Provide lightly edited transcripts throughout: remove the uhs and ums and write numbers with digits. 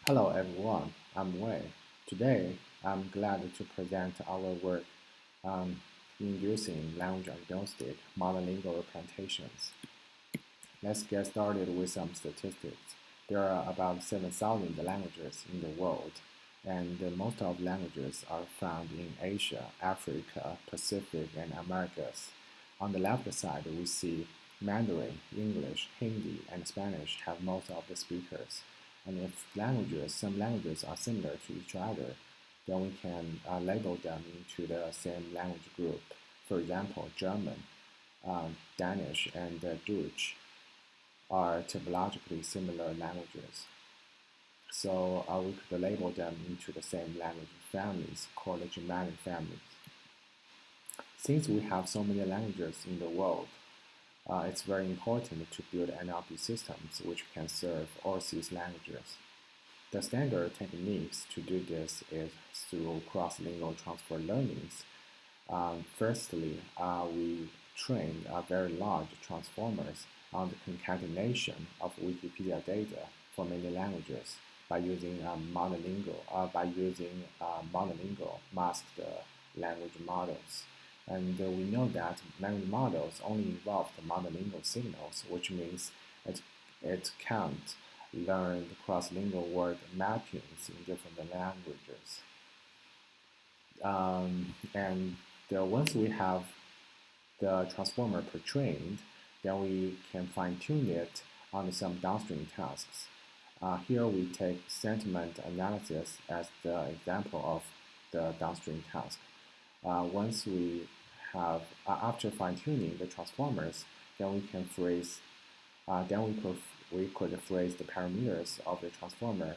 Hello everyone, I'm Wei. Today, I'm glad to present our work on inducing language agnostic monolingual representations. Let's get started with some statistics. There are about 7,000 languages in the world, and most of languages are found in Asia, Africa, Pacific, and Americas. On the left side, we see Mandarin, English, Hindi, and Spanish have most of the speakers. And if some languages are similar to each other, then we can label them into the same language group. For example, German, Danish, and Dutch are typologically similar languages. So we could label them into the same language families called the Germanic families. Since we have so many languages in the world, it's very important to build NLP systems which can serve all these languages. The standard techniques to do this is through cross-lingual transfer learnings. Firstly, we train very large transformers on the concatenation of Wikipedia data for many languages by using monolingual masked language models. And we know that language models only involve the monolingual signals, which means it can't learn the cross-lingual word mappings in different languages. And once we have the transformer pre-trained, then we can fine-tune it on some downstream tasks. Here we take sentiment analysis as the example of the downstream task. Once we have, after fine-tuning the transformers, then we can phrase, we could phrase the parameters of the transformer,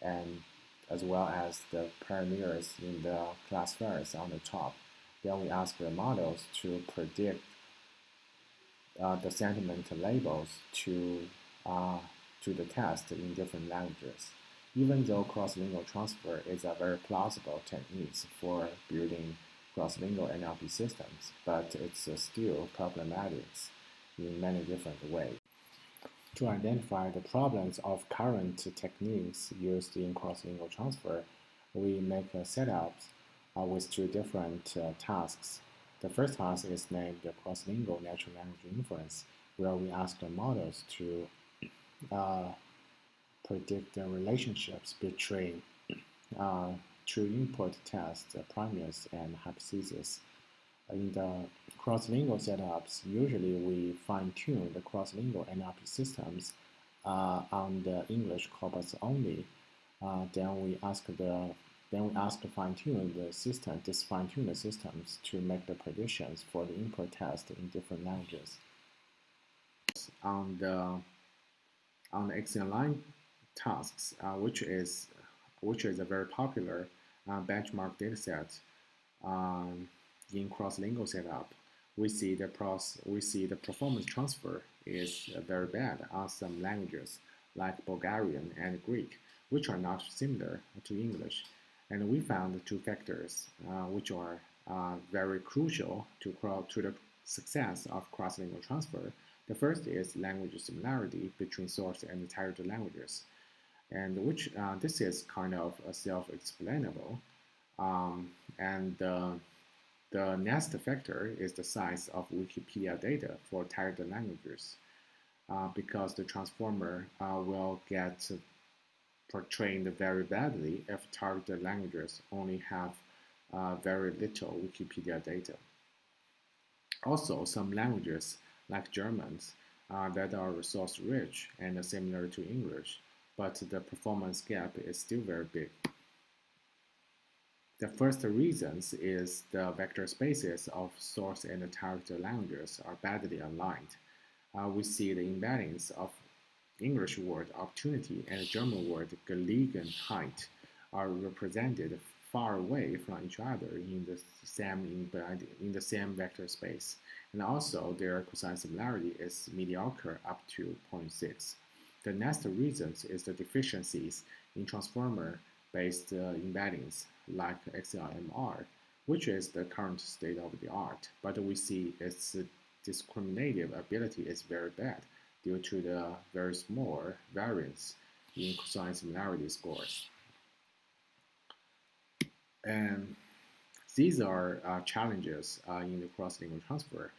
and as well as the parameters in the classifiers on the top. Then we ask the models to predict the sentiment labels to the test in different languages. Even though cross-lingual transfer is a very plausible technique for building cross-lingual NLP systems, but it's still problematic in many different ways. To identify the problems of current techniques used in cross-lingual transfer, we make setups with two different tasks. The first task is named the cross-lingual natural language inference, where we ask the models to predict the relationships between true input tests, premises, and hypotheses. In the cross-lingual setups, usually we fine-tune the cross-lingual NLP systems on the English corpus only. Then we ask to fine-tune the system, fine-tune the systems to make the predictions for the input test in different languages. On the XLine tasks, which is a very popular benchmark dataset in cross-lingual setup, we see the performance transfer is very bad on some languages like Bulgarian and Greek, which are not similar to English. And we found two factors which are very crucial to the success of cross-lingual transfer. The first is language similarity between source and target languages, and which this is kind of self-explainable. And the next factor is the size of Wikipedia data for target languages, because the transformer will get trained very badly if target languages only have very little Wikipedia data. Also, some languages like Germans that are resource rich and similar to English, but the performance gap is still very big. The first reasons is the vector spaces of source and target languages are badly aligned. We see the imbalance of English word opportunity and German word Gelegenheit are represented far away from each other in the same vector space, and also their cosine similarity is mediocre up to 0.6. The next reasons is the deficiencies in transformer-based embeddings like XLMR, which is the current state of the art, but we see its discriminative ability is very bad due to the very small variance in cosine similarity scores. And these are challenges in the cross-lingual transfer.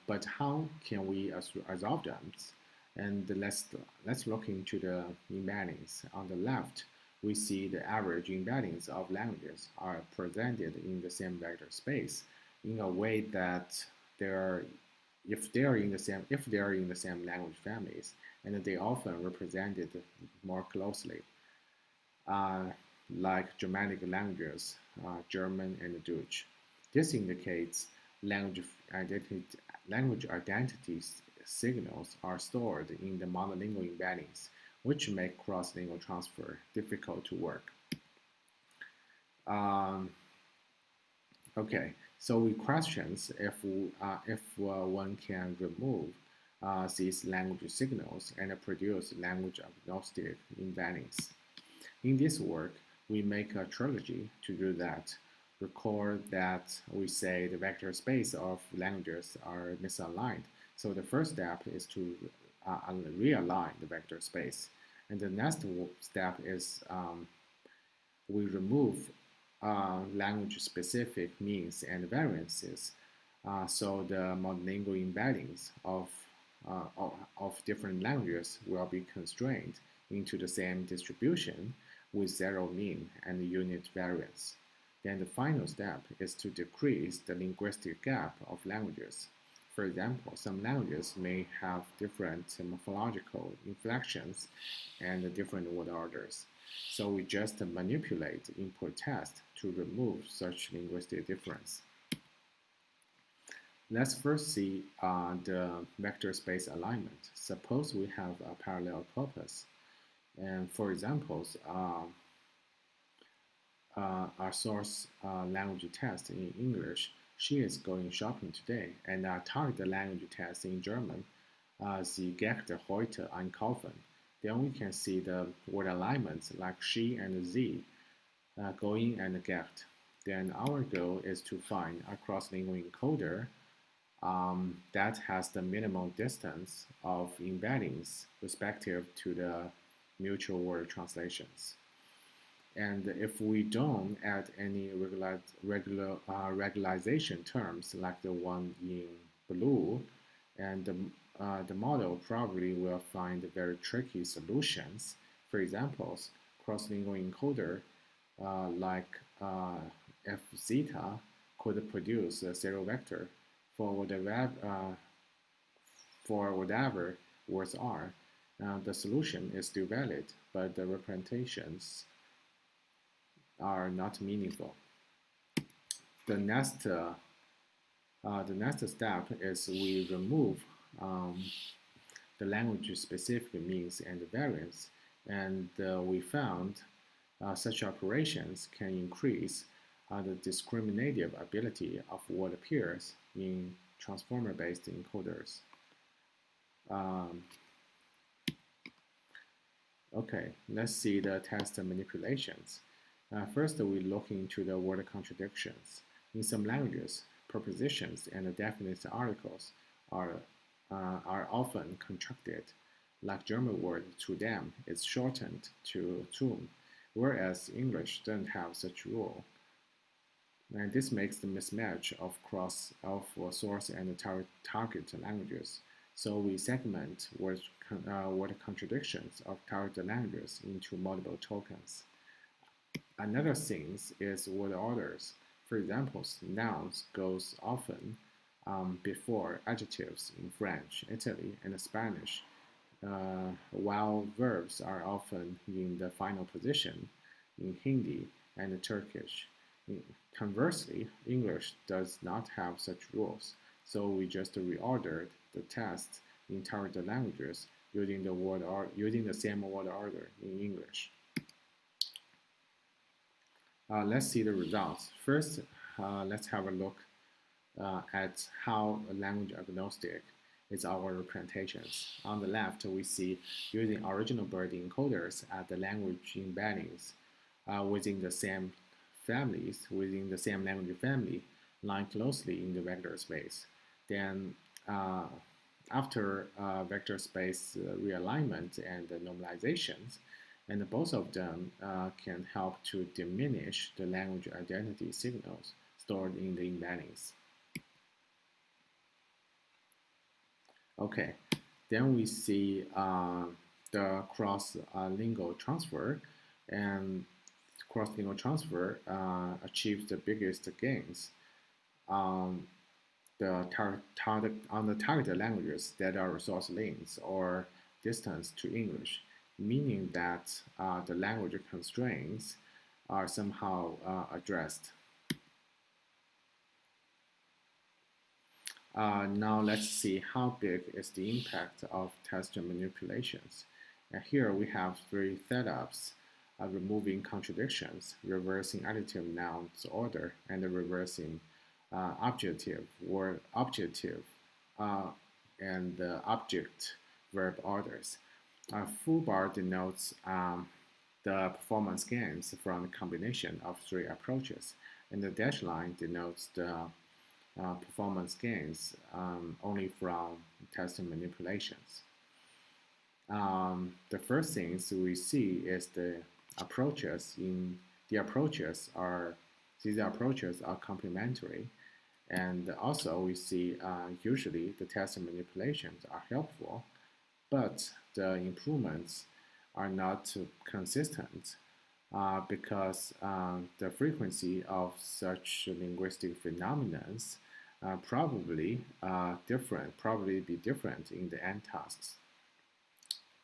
But how can we resolve them? And let's look into the embeddings. On the left, we see the average embeddings of languages are presented in the same vector space in a way that they are if they are in the same language families, and they often represented more closely, uh, like Germanic languages, German and Dutch. This indicates language identity, language identity signals are stored in the monolingual embeddings, which make cross-lingual transfer difficult to work. Um, okay, so we questions if one can remove these language signals and produce language agnostic embeddings. In this work, we make a trilogy to do that. Recall that we say the vector space of languages are misaligned. So the first step is to realign the vector space. And the next step is we remove language-specific means and variances. So the monolingual embeddings of different languages will be constrained into the same distribution with zero mean and unit variance. Then the final step is to decrease the linguistic gap of languages. For example, some languages may have different morphological inflections and different word orders. So we just manipulate the input test to remove such linguistic difference. Let's first see the vector space alignment. Suppose we have a parallel corpus. And for examples, our source language test in English, she is going shopping today, and our target language test in German, sie geht heute einkaufen. Then we can see the word alignments like she and sie, going and get. Then our goal is to find a cross-lingual encoder that has the minimal distance of embeddings respective to the mutual word translations. And if we don't add any regularization terms like the one in blue, and the model probably will find very tricky solutions. For example, cross-lingual encoder like f zeta could produce a zero vector for whatever words are. The solution is still valid, but the representations are not meaningful. The next step is we remove the language-specific means and variance, and we found such operations can increase the discriminative ability of what appears in transformer-based encoders. Okay, let's see the test manipulations. First, we look into the word contradictions. In some languages, prepositions and definite articles are often contracted, like German word "zu dem" is shortened to "zum," whereas English doesn't have such rule. And this makes the mismatch of source and target languages. So we segment word contradictions of target languages into multiple tokens. Another thing is word orders. For example, nouns goes often before adjectives in French, Italy, and Spanish, while verbs are often in the final position in Hindi and Turkish. Conversely, English does not have such rules, so we just reordered the test in target languages using the same word order in English. Let's see the results. First, let's have a look at how language agnostic is our representations. On the left, we see using original bird encoders at the language embeddings within the same families, within the same language family, line closely in the vector space. Then after vector space realignment and normalizations, and both of them can help to diminish the language identity signals stored in the embeddings. Okay, then we see the cross-lingual transfer, and cross-lingual transfer achieves the biggest gains on on the target languages that are resource links or distance to English, meaning that the language constraints are somehow addressed. Now let's see how big is the impact of test manipulations. And here we have three setups: removing contradictions, reversing additive nouns order, and reversing objective or objective and object verb orders. A full bar denotes the performance gains from the combination of three approaches, and the dashed line denotes the performance gains only from test manipulations. The first things we see is these approaches are complementary, and also we see usually the test manipulations are helpful, but the improvements are not consistent because the frequency of such linguistic phenomena probably be different in the end tasks.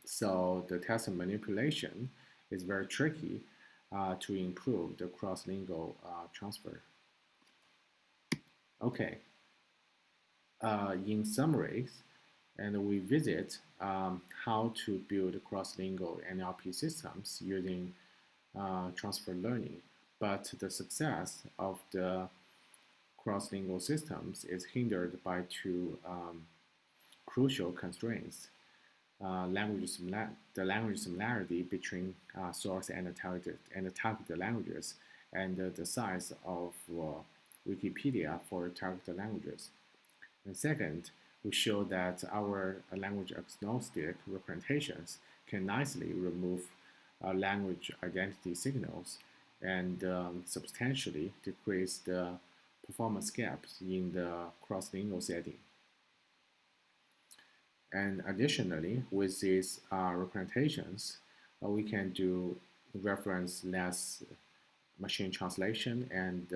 So the test manipulation is very tricky to improve the cross-lingual transfer. Okay, in summaries, and we visit how to build cross-lingual NLP systems using transfer learning. But the success of the cross-lingual systems is hindered by two crucial constraints. The language similarity between source and the target languages, and the size of Wikipedia for target languages. And second, we show that our language agnostic representations can nicely remove language identity signals and substantially decrease the performance gaps in the cross-lingual setting. And additionally, with these representations, we can do reference-less machine translation and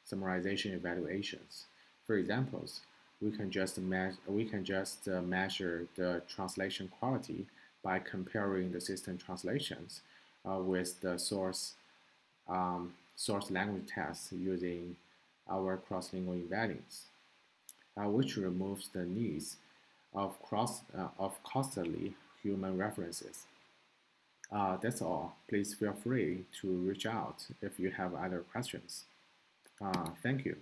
summarization evaluations. For examples, we can just measure the translation quality by comparing the system translations with the source language tests using our cross-lingual embeddings, which removes the needs of costly human references. That's all. Please feel free to reach out if you have other questions. Thank you.